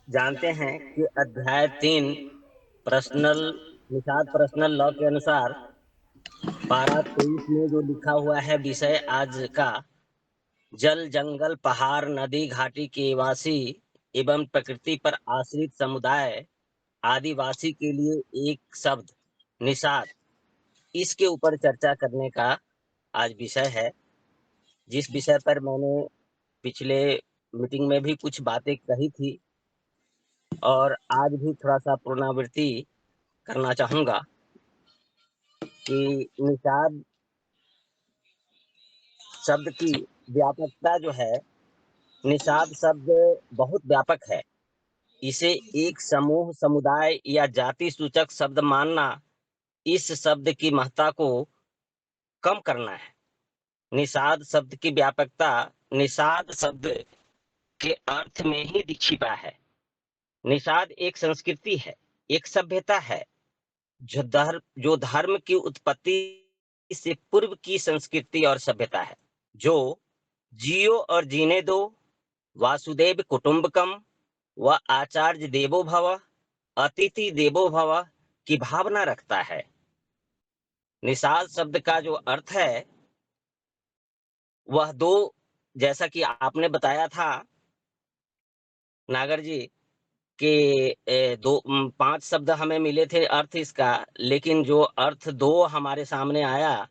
जानते हैं कि अध्याय 3 पर्सनल निषाद पर्सनल लॉ के अनुसार पारा 23 में जो लिखा हुआ है विषय आज का, जल जंगल पहाड़ नदी घाटी के वासी एवं प्रकृति पर आश्रित समुदाय आदिवासी के लिए एक शब्द निषाद, इसके ऊपर चर्चा करने का आज विषय है। जिस विषय पर मैंने पिछले मीटिंग में भी कुछ बातें कही थी और आज भी थोड़ा सा पुनरावृत्ति करना चाहूंगा कि निषाद शब्द की व्यापकता जो है, निषाद शब्द बहुत व्यापक है। इसे एक समूह समुदाय या जाति सूचक शब्द मानना इस शब्द की महत्ता को कम करना है। निषाद शब्द की व्यापकता निषाद शब्द के अर्थ में ही छिपा है। निषाद एक संस्कृति है, एक सभ्यता है जो धर्म की उत्पत्ति से पूर्व की संस्कृति और सभ्यता है, जो जियो और जीने दो, वासुदेव कुटुंबकम व आचार्य देवो भव, अतिथि देवो भव की भावना रखता है। निषाद शब्द का जो अर्थ है वह दो, जैसा कि आपने बताया था नागर जी कि 5 शब्द हमें मिले थे अर्थ इसका, लेकिन जो अर्थ 2 हमारे सामने आया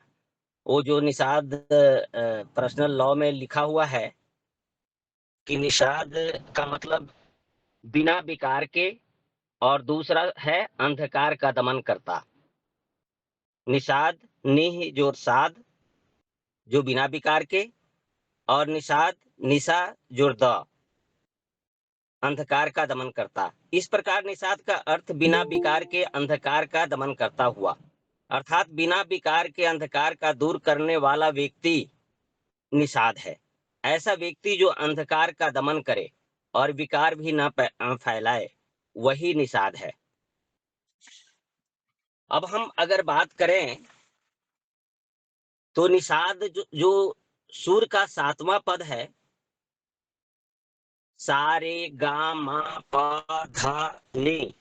वो जो निषाद पर्सनल लॉ में लिखा हुआ है कि निषाद का मतलब बिना विकार के, और दूसरा है अंधकार का दमन करता। निषाद निह जो साध जो बिना विकार के, और निषाद निशा जो द अंधकार का दमन करता। इस प्रकार निषाद का अर्थ बिना विकार के अंधकार का दमन करता हुआ, अर्थात बिना विकार के अंधकार का दूर करने वाला व्यक्ति निषाद है। ऐसा व्यक्ति जो अंधकार का दमन करे और विकार भी न फैलाए, वही निषाद है। अब हम अगर बात करें तो निषाद जो सूर का 7वां पद है, सारे गा मा प ध नि,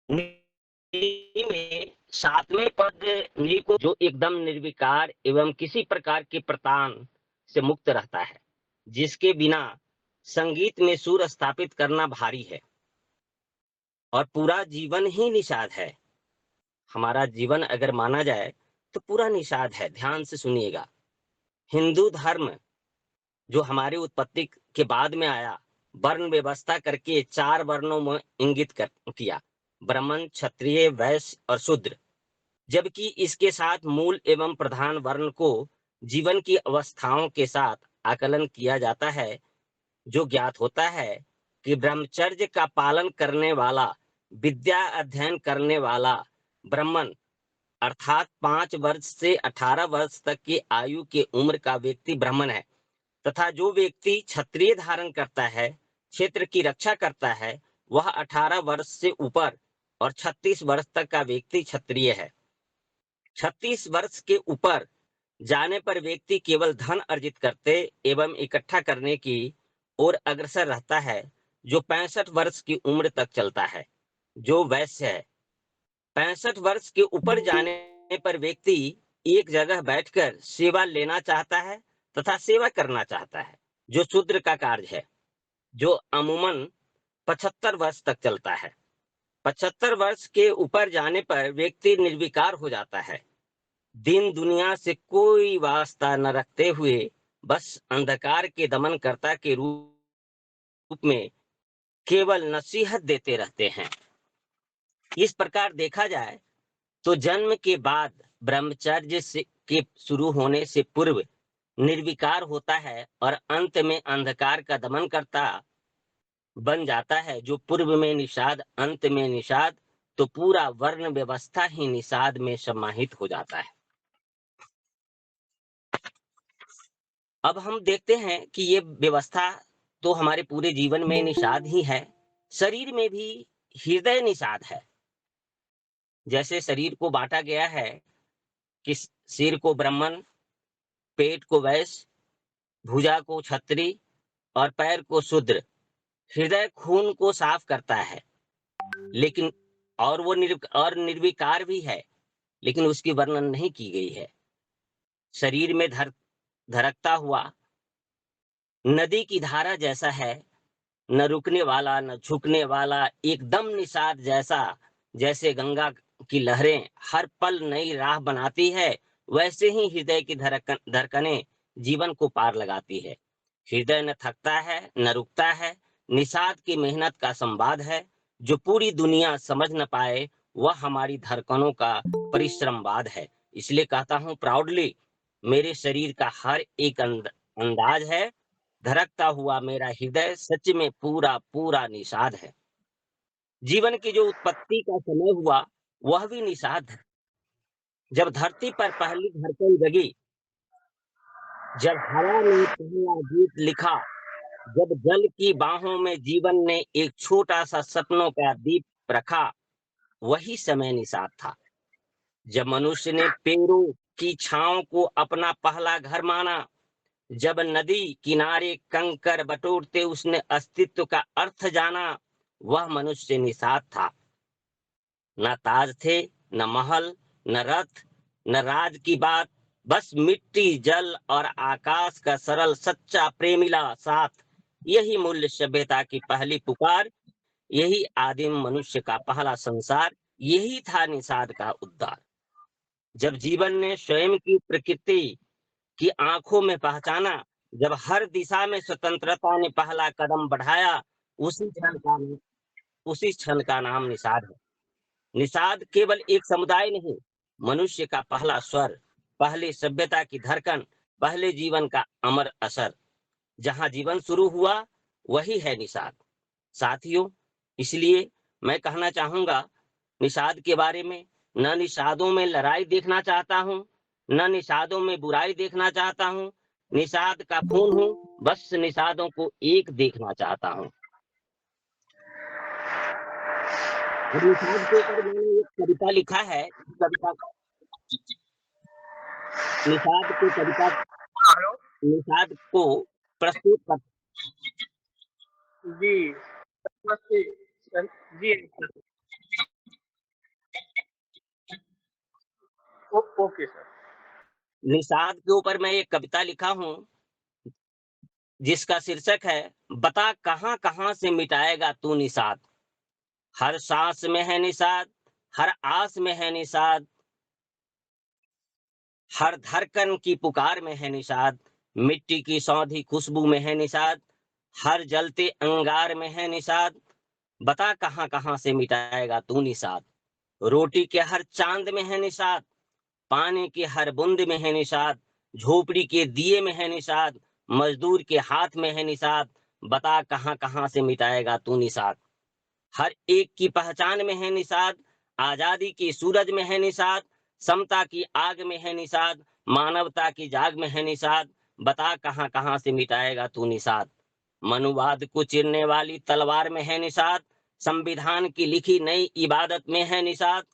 नी में 7वें पद नी को, जो एकदम निर्विकार एवं किसी प्रकार के प्रतान से मुक्त रहता है, जिसके बिना संगीत में सुर स्थापित करना भारी है और पूरा जीवन ही निषाद है। हमारा जीवन अगर माना जाए तो पूरा निषाद है। ध्यान से सुनिएगा। हिंदू धर्म जो हमारी उत्पत्ति के बाद में आया, वर्ण व्यवस्था करके 4 वर्णों में इंगित किया, ब्राह्मण क्षत्रिय वैश्य और शूद्र, जबकि इसके साथ मूल एवं प्रधान वर्ण को जीवन की अवस्थाओं के साथ आकलन किया जाता है, जो ज्ञात होता है कि ब्रह्मचर्य का पालन करने वाला, विद्या अध्ययन करने वाला ब्राह्मण अर्थात 5 वर्ष से 18 वर्ष तक की आयु के उम्र का व्यक्ति ब्राह्मण है, तथा जो व्यक्ति क्षत्रिय धारण करता है, क्षेत्र की रक्षा करता है, वह 18 वर्ष से ऊपर और 36 वर्ष तक का व्यक्ति क्षत्रिय है। 36 वर्ष के ऊपर जाने पर व्यक्ति केवल धन अर्जित करते एवं इकट्ठा करने की ओर अग्रसर रहता है, जो 65 वर्ष की उम्र तक चलता है, जो वैश्य है। 65 वर्ष के ऊपर जाने पर व्यक्ति एक जगह बैठकर सेवा लेना चाहता है तथा सेवा करना चाहता है, जो शूद्र का कार्य है, जो अमूमन 75 वर्ष तक चलता है। 75 वर्ष के ऊपर जाने पर व्यक्ति निर्विकार हो जाता है, दिन दुनिया से कोई वास्ता न रखते हुए बस अंधकार के दमनकर्ता के रूप में केवल नसीहत देते रहते हैं। इस प्रकार देखा जाए तो जन्म के बाद ब्रह्मचर्य से के शुरू होने से पूर्व निर्विकार होता है और अंत में अंधकार का दमन करता बन जाता है, जो पूर्व में निषाद अंत में निषाद, तो पूरा वर्ण व्यवस्था ही निषाद में समाहित हो जाता है। अब हम देखते हैं कि ये व्यवस्था तो हमारे पूरे जीवन में निषाद ही है। शरीर में भी हृदय निषाद है। जैसे शरीर को बांटा गया है कि सिर को ब्राह्मण, पेट को वैश्य, भुजा को क्षत्रिय और पैर को शूद्र, हृदय खून को साफ करता है, लेकिन और वो निर्विकार भी है, लेकिन उसकी वर्णन नहीं की गई है। शरीर में धड़कता हुआ नदी की धारा जैसा है, न रुकने वाला, न झुकने वाला, एकदम निषाद जैसा। जैसे गंगा की लहरें हर पल नई राह बनाती है, वैसे ही हृदय की धड़कनें जीवन को पार लगाती है। हृदय न थकता है, न रुकता है, निषाद की मेहनत का संवाद है। जो पूरी दुनिया समझ न पाए, वह हमारी धड़कनों का परिश्रमवाद है। इसलिए कहता हूँ प्राउडली, मेरे शरीर का हर एक अंदाज है, धड़कता हुआ मेरा हृदय सच में पूरा पूरा निषाद है। जीवन की जो उत्पत्ति का समय हुआ, वह भी निषाद है। जब धरती पर पहली धड़कन जगी, जब हवा ने पहला गीत लिखा, जब जल की बाहों में जीवन ने एक छोटा सा सपनों का दीप रखा, वही समय निषाद था। जब मनुष्य ने पेड़ों की छांव को अपना पहला घर माना, जब नदी किनारे कंकर बटोरते उसने अस्तित्व का अर्थ जाना, वह मनुष्य निषाद था। न ताज थे, न महल, न रथ, न राज की बात, बस मिट्टी, जल और आकाश का सरल सच्चा प्रेमिला साथ। यही मूल्य सभ्यता की पहली पुकार, यही आदिम मनुष्य का पहला संसार, यही था निषाद का उद्धार। जब जीवन ने स्वयं की प्रकृति की आंखों में पहचाना, जब हर दिशा में स्वतंत्रता ने पहला कदम बढ़ाया, उसी क्षण का उसी क्षण का नाम निषाद है। निषाद केवल एक समुदाय नहीं, मनुष्य का पहला स्वर, पहले सभ्यता की धड़कन, पहले जीवन का अमर असर। जहां जीवन शुरू हुआ, वही है निषाद। साथियों, इसलिए मैं कहना चाहूंगा निषाद के बारे में, न निषादों में लड़ाई देखना चाहता हूं, न निषादों में बुराई देखना चाहता हूं। निषाद का खून हूं, बस निषादों को एक देखना चाहता हूं। और निषाद के ऊपर मैंने एक कविता लिखा है। कविता निषाद को कविता हेलो। निषाद को प्रस्तुत कर। जी, नमस्ते सर। जी सर। Okay sir. निषाद के ऊपर मैं एक कविता लिखा हूं, जिसका शीर्षक है, बता कहां कहां से मिटाएगा तू निषाद। हर सांस में है निषाद, हर आस में है निषाद, हर धड़कन की पुकार में है निषाद, मिट्टी की सौंधी खुशबू में है निषाद, हर जलते अंगार में है निषाद। बता कहां कहां से मिटाएगा तू निषाद। रोटी के हर चांद में है निषाद, पानी की हर बूंद में है निषाद, झोपड़ी के दिए में है निषाद, मजदूर के हाथ में है निषाद। बता कहां कहां से मिटाएगा तू निषाद। हर एक की पहचान में है निषाद, आजादी की सूरज में है निषाद, समता की आग में है निषाद, मानवता की जाग में है निषाद। बता कहां कहां से मिटाएगा तू निषाद। मनुवाद को चिरने वाली तलवार में है निषाद, संविधान की लिखी नई इबादत में है निषाद,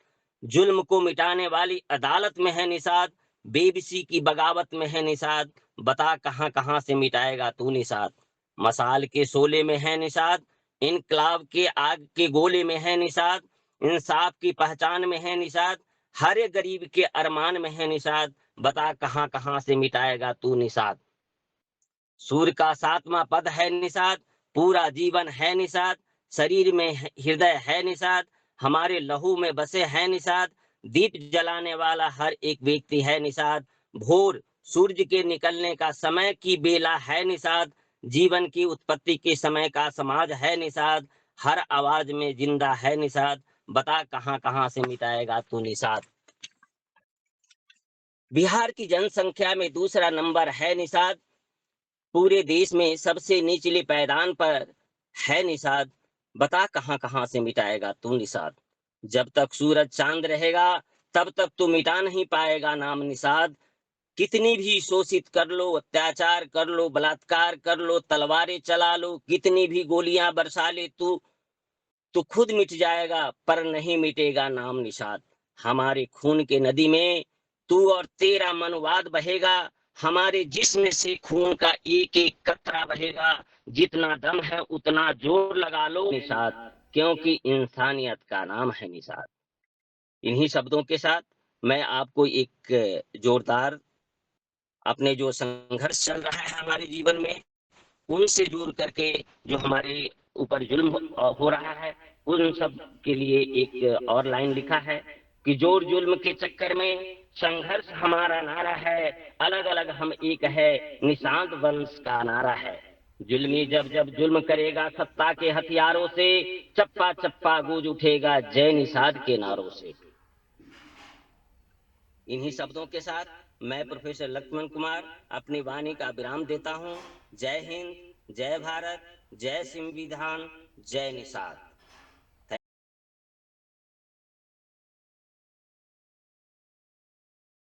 जुल्म को मिटाने वाली अदालत में है निषाद, बेबसी की बगावत में है निषाद। बता कहां कहां से मिटाएगा तू निषाद। मसाल के शोले में है निषाद, इनकलाब के आग के गोले में है निषाद, इंसाफ की पहचान में है निषाद, हर एक गरीब के अरमान में है निषाद। बता कहां कहां से मिटाएगा तू निषाद। सूर्य का सातवां पद है निषाद, पूरा जीवन है निषाद, शरीर में हृदय है निषाद, हमारे लहू में बसे है निषाद, दीप जलाने वाला हर एक व्यक्ति है निषाद, भोर सूर्य के निकलने का समय की बेला है निषाद, जीवन की उत्पत्ति के समय का समाज है निषाद, हर आवाज में जिंदा है निषाद। बता कहां कहां से मिटाएगा तू निषाद। बिहार की जनसंख्या में दूसरा नंबर है निषाद, पूरे देश में सबसे निचले पायदान पर है निषाद। बता कहां कहां से मिटाएगा तू निषाद। जब तक सूरज चांद रहेगा, तब तक तू मिटा नहीं पाएगा नाम निषाद। कितनी भी शोषित कर लो, अत्याचार कर लो, बलात्कार कर लो, तलवारें चला लो, कितनी भी गोलियां बरसा ले तू खुद मिट जाएगा, पर नहीं मिटेगा नाम निषाद। हमारे खून के नदी में तू और तेरा मनवाद बहेगा, हमारे जिस्म से खून का एक एक कतरा बहेगा, जितना दम है उतना जोर लगा लो निषाद, क्योंकि इंसानियत का नाम है निषाद। इन्हीं शब्दों के साथ मैं आपको एक जोरदार अपने जो संघर्ष चल रहा है हमारे जीवन में, उनसे जोड़ करके जो हमारे ऊपर जुल्म हो रहा है, उन सब के लिए एक और लाइन लिखा है कि जोर जुल्म के चक्कर में संघर्ष हमारा नारा है, अलग अलग हम एक है, निशांत वंश का नारा है। जुल्मी जब जब जुल्म करेगा सत्ता के हथियारों से, चप्पा चप्पा गूंज उठेगा जय निषाद के नारों से। इन्हीं शब्दों के साथ मैं प्रोफेसर लक्ष्मण कुमार अपनी वाणी का विराम देता हूं। जय हिंद, जय भारत, जय संविधान, जय निषाद।